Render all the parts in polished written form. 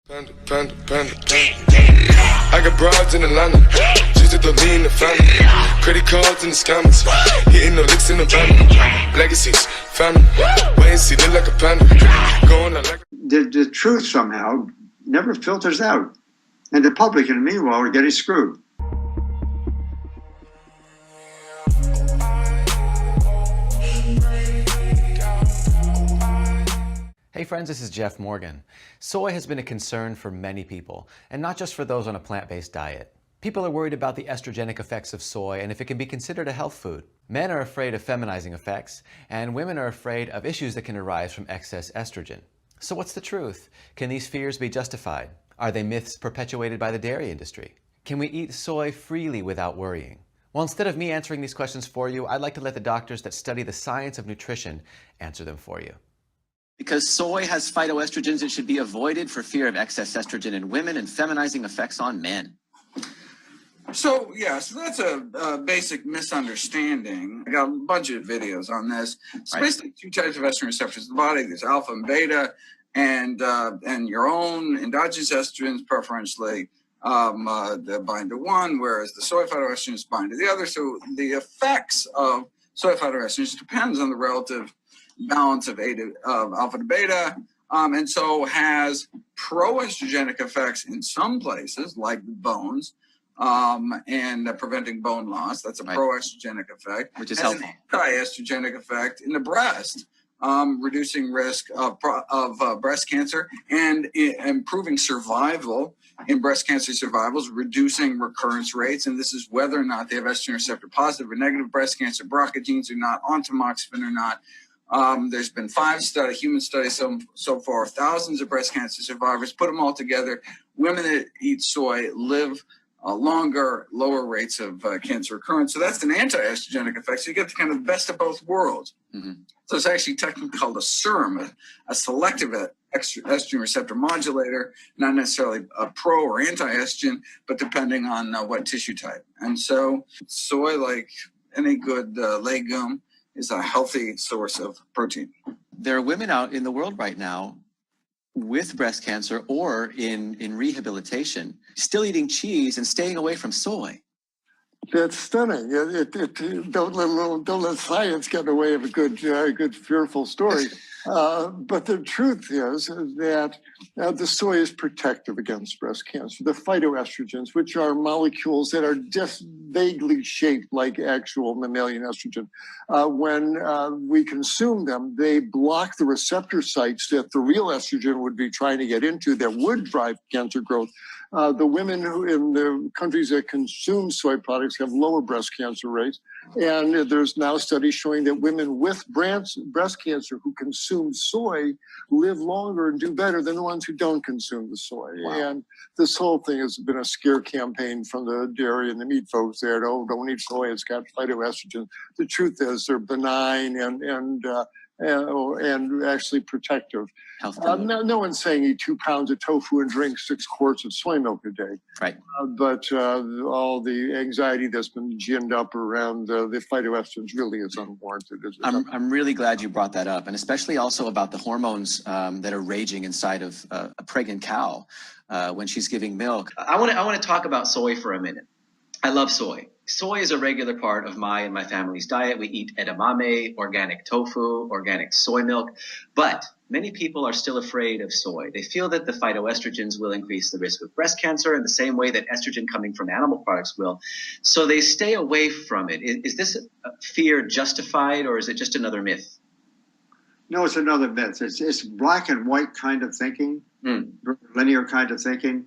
Panda, panda, panda, panda. I got broads in Atlanta, just to throw me in the family. Credit cards in the scammers, hitting the licks in the van. Legacies, family, wait and see, look like a panda. Going out like the truth somehow never filters out. And the public, in the meanwhile, are getting screwed. Hey friends, this is Jeff Morgan. Soy has been a concern for many people, and not just for those on a plant-based diet. People are worried about the estrogenic effects of soy and if it can be considered a health food. Men are afraid of feminizing effects, and women are afraid of issues that can arise from excess estrogen. So what's the truth? Can these fears be justified? Are they myths perpetuated by the dairy industry? Can we eat soy freely without worrying? Well, instead of me answering these questions for you, I'd like to let the doctors that study the science of nutrition answer them for you. Because soy has phytoestrogens, it should be avoided for fear of excess estrogen in women and feminizing effects on men. So that's a basic misunderstanding. I got a bunch of videos on this. It's basically two types of estrogen receptors in the body. There's alpha and beta, and your own endogenous estrogens preferentially they bind to one, whereas the soy phytoestrogens bind to the other. So the effects of soy phytoestrogens depends on the relative balance of alpha to beta, and so has pro-estrogenic effects in some places, like the bones, and preventing bone loss. That's a pro-estrogenic effect. Which is has helpful. An anti-estrogenic effect in the breast, reducing risk of breast cancer and improving survival in breast cancer survivals, reducing recurrence rates. And this is whether or not they have estrogen receptor positive or negative breast cancer, BRCA genes or not, on tamoxifen or not. There's been 5 human studies so far, thousands of breast cancer survivors. Put them all together. Women that eat soy live longer, lower rates of cancer recurrence. So that's an anti-estrogenic effect. So you get the kind of the best of both worlds. Mm-hmm. So it's actually technically called a SERM, a selective estrogen receptor modulator, not necessarily a pro or anti-estrogen, but depending on what tissue type. And so soy, like any good legume, is a healthy source of protein. There are women out in the world right now with breast cancer or in rehabilitation still eating cheese and staying away from soy. That's stunning. Don't let science get in the way of a good, fearful story. But the truth is that the soy is protective against breast cancer. The phytoestrogens, which are molecules that are just vaguely shaped like actual mammalian estrogen, when we consume them, they block the receptor sites that the real estrogen would be trying to get into that would drive cancer growth. The women who in the countries that consume soy products have lower breast cancer rates. And there's now studies showing that women with breast cancer who consume soy live longer and do better than the ones who don't consume the soy. Wow. And this whole thing has been a scare campaign from the dairy and the meat folks there. Oh, don't eat soy, it's got phytoestrogen. The truth is they're benign and actually protective. No one's saying eat 2 pounds of tofu and drink 6 quarts of soy milk a day. Right. But all the anxiety that's been ginned up around the phytoestrogens really is unwarranted. I'm really glad you brought that up, and especially also about the hormones that are raging inside of a pregnant cow when she's giving milk. I want to talk about soy for a minute. I love soy. Soy is a regular part of my and my family's diet. We eat edamame, organic tofu, organic soy milk, but many people are still afraid of soy. They feel that the phytoestrogens will increase the risk of breast cancer in the same way that estrogen coming from animal products will. So they stay away from it. Is this fear justified, or is it just another myth? No, it's another myth. It's black and white kind of thinking, linear kind of thinking.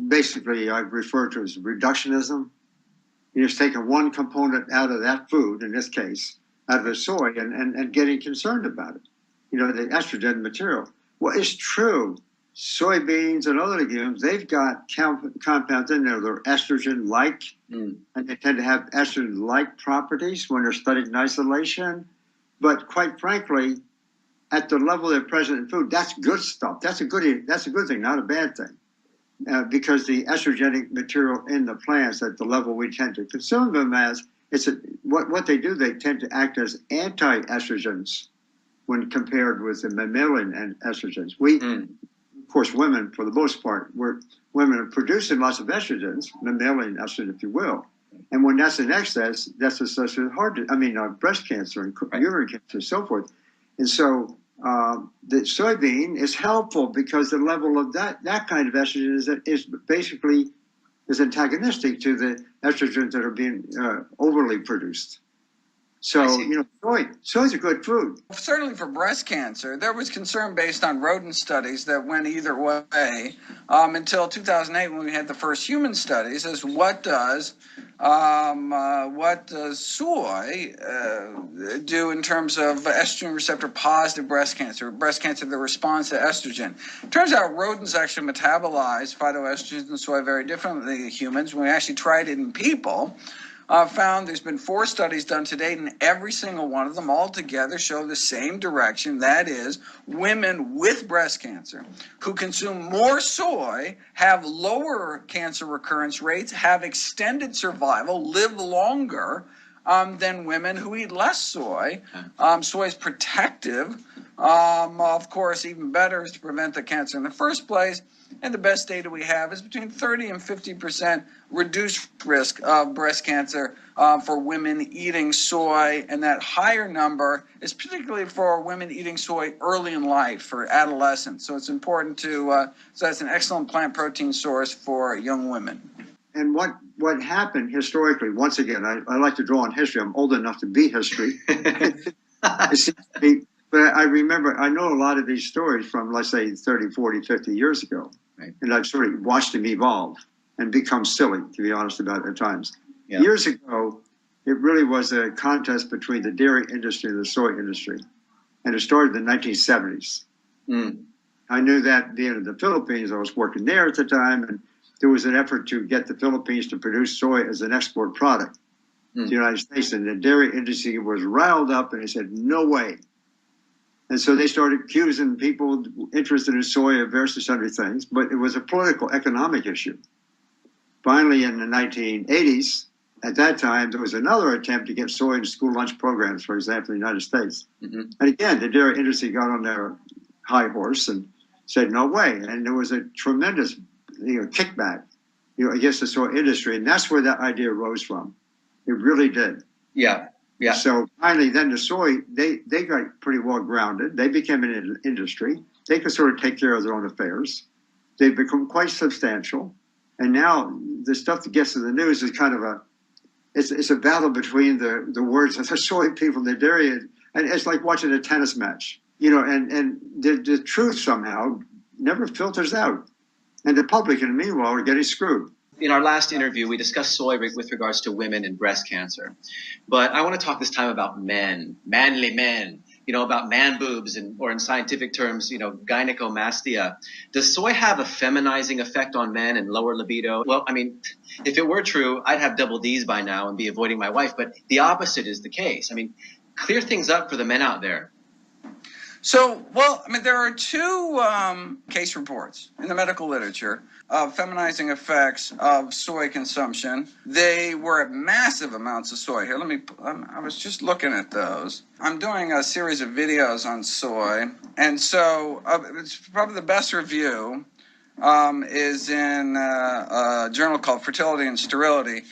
Basically, I refer to as reductionism. You're just taking one component out of that food, in this case, out of the soy, and getting concerned about it. The estrogen material. Well, it's true. Soybeans and other legumes, they've got compounds in there that are estrogen-like, and they tend to have estrogen-like properties when they're studied in isolation. But quite frankly, at the level they're present in food, that's good stuff. That's a good thing, not a bad thing. Because the estrogenic material in the plants at the level we tend to consume them as, what they do, they tend to act as anti-estrogens when compared with the mammalian estrogens. We course, women, for the most part, women are producing lots of estrogens, mammalian estrogen, if you will. And when that's in excess, that's associated with breast cancer and uterine cancer and so forth. And so the soybean is helpful because the level of that kind of estrogen is basically antagonistic to the estrogens that are being overly produced. So, soy is a good food. Certainly for breast cancer, there was concern based on rodent studies that went either way until 2008 when we had the first human studies as what does soy do in terms of estrogen receptor positive breast cancer that responds to estrogen. Turns out rodents actually metabolize phytoestrogens and soy very differently than humans. When we actually tried it in people, found there's been 4 studies done to date, and every single one of them all together show the same direction. That is, women with breast cancer who consume more soy have lower cancer recurrence rates, have extended survival, live longer than women who eat less soy. Soy is protective. Of course, even better is to prevent the cancer in the first place. And the best data we have is between 30 and 50% reduced risk of breast cancer for women eating soy. And that higher number is particularly for women eating soy early in life, for adolescents. So it's important so that's an excellent plant protein source for young women. And what happened historically, once again, I like to draw on history. I'm old enough to be history. But I remember, I know a lot of these stories from, let's say, 30, 40, 50 years ago. Right. And I've sort of watched them evolve and become silly, to be honest about it at times. Yeah. Years ago, it really was a contest between the dairy industry and the soy industry. And it started in the 1970s. I knew that being in the Philippines, I was working there at the time, and there was an effort to get the Philippines to produce soy as an export product to the United States. And the dairy industry was riled up, and they said, no way. And so they started accusing people interested in soy of various other things, but it was a political, economic issue. Finally, in the 1980s, at that time, there was another attempt to get soy into school lunch programs, for example, in the United States. And again, the dairy industry got on their high horse and said, no way. And there was a tremendous kickback against the soy industry. And that's where that idea rose from. It really did. Yeah. Yeah. So finally, then the soy, they got pretty well grounded. They became an industry. They could sort of take care of their own affairs. They've become quite substantial. And now the stuff that gets to the news is kind of it's a battle between the words of the soy people and the dairy. And it's like watching a tennis match, and the truth somehow never filters out. And the public, in the meanwhile, are getting screwed. In our last interview, we discussed soy with regards to women and breast cancer. But I want to talk this time about men, manly men, about man boobs, or in scientific terms, gynecomastia. Does soy have a feminizing effect on men and lower libido? Well, I mean, if it were true, I'd have double D's by now and be avoiding my wife. But the opposite is the case. I mean, clear things up for the men out there. So, there are 2 case reports in the medical literature of feminizing effects of soy consumption. They were at massive amounts of soy. Here, I was just looking at those. I'm doing a series of videos on soy. And so it's probably the best review is in a journal called Fertility and Sterility.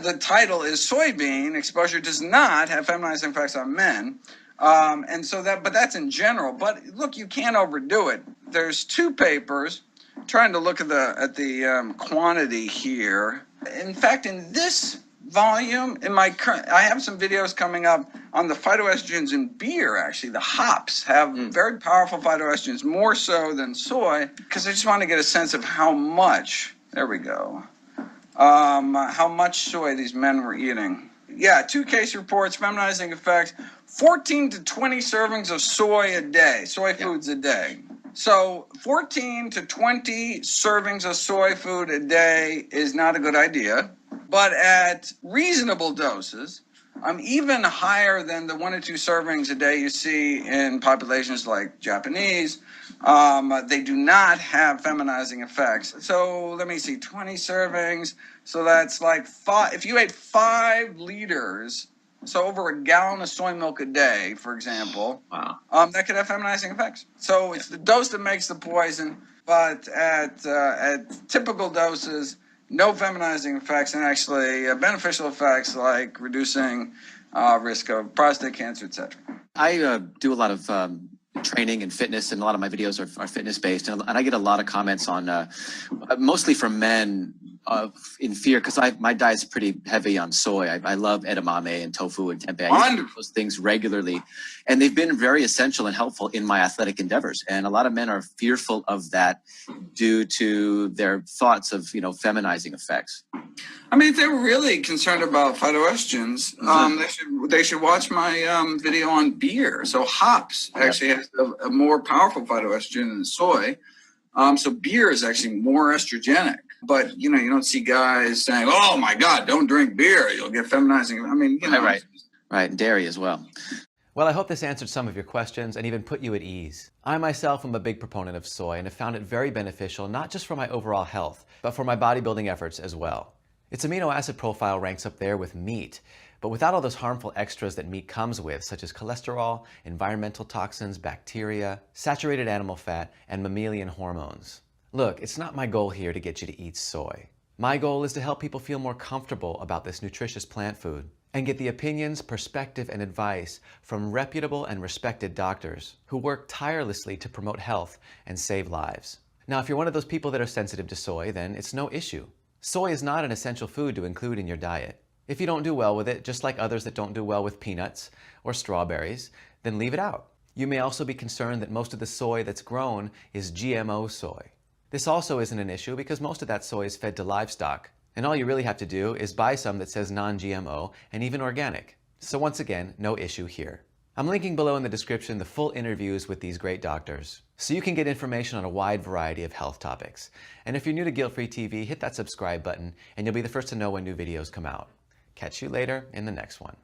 The title is Soybean Exposure Does Not Have Feminizing Effects on Men. But that's in general. But look, you can't overdo it. There's 2 papers. Trying to look at the quantity here. In fact, in this volume, I have some videos coming up on the phytoestrogens in beer. Actually, the hops have very powerful phytoestrogens, more so than soy, because I just want to get a sense of how much. There we go. How much soy these men were eating. Yeah, 2 case reports, feminizing effects, 14 to 20 servings of soy a day, soy foods a day. So 14 to 20 servings of soy food a day is not a good idea, but at reasonable doses, even higher than the 1 or 2 servings a day you see in populations like Japanese, they do not have feminizing effects. So let me see, 20 servings. So that's like 5. If you ate 5 liters, so over a gallon of soy milk a day, for example, wow, that could have feminizing effects. So it's the dose that makes the poison. but at typical doses, no feminizing effects, and actually beneficial effects like reducing risk of prostate cancer, etc. I do a lot of training and fitness, and a lot of my videos are fitness based, and I get a lot of comments on mostly from men in fear, because my diet's pretty heavy on soy. I love edamame and tofu and tempeh. I eat those things regularly, and they've been very essential and helpful in my athletic endeavors. And a lot of men are fearful of that due to their thoughts of feminizing effects. I mean, if they're really concerned about phytoestrogens, they should watch my video on beer. So hops actually has a more powerful phytoestrogen than soy. So beer is actually more estrogenic. But you don't see guys saying, "Oh my God, don't drink beer; you'll get feminizing." I mean, right, and dairy as well. Well, I hope this answered some of your questions and even put you at ease. I myself am a big proponent of soy and have found it very beneficial, not just for my overall health, but for my bodybuilding efforts as well. Its amino acid profile ranks up there with meat, but without all those harmful extras that meat comes with, such as cholesterol, environmental toxins, bacteria, saturated animal fat, and mammalian hormones. Look, it's not my goal here to get you to eat soy. My goal is to help people feel more comfortable about this nutritious plant food and get the opinions, perspective, and advice from reputable and respected doctors who work tirelessly to promote health and save lives. Now, if you're one of those people that are sensitive to soy, then it's no issue. Soy is not an essential food to include in your diet. If you don't do well with it, just like others that don't do well with peanuts or strawberries, then leave it out. You may also be concerned that most of the soy that's grown is GMO soy. This also isn't an issue because most of that soy is fed to livestock, and all you really have to do is buy some that says non-GMO and even organic. So once again, no issue here. I'm linking below in the description the full interviews with these great doctors, so you can get information on a wide variety of health topics. And if you're new to Guilt-Free TV, hit that subscribe button and you'll be the first to know when new videos come out. Catch you later in the next one.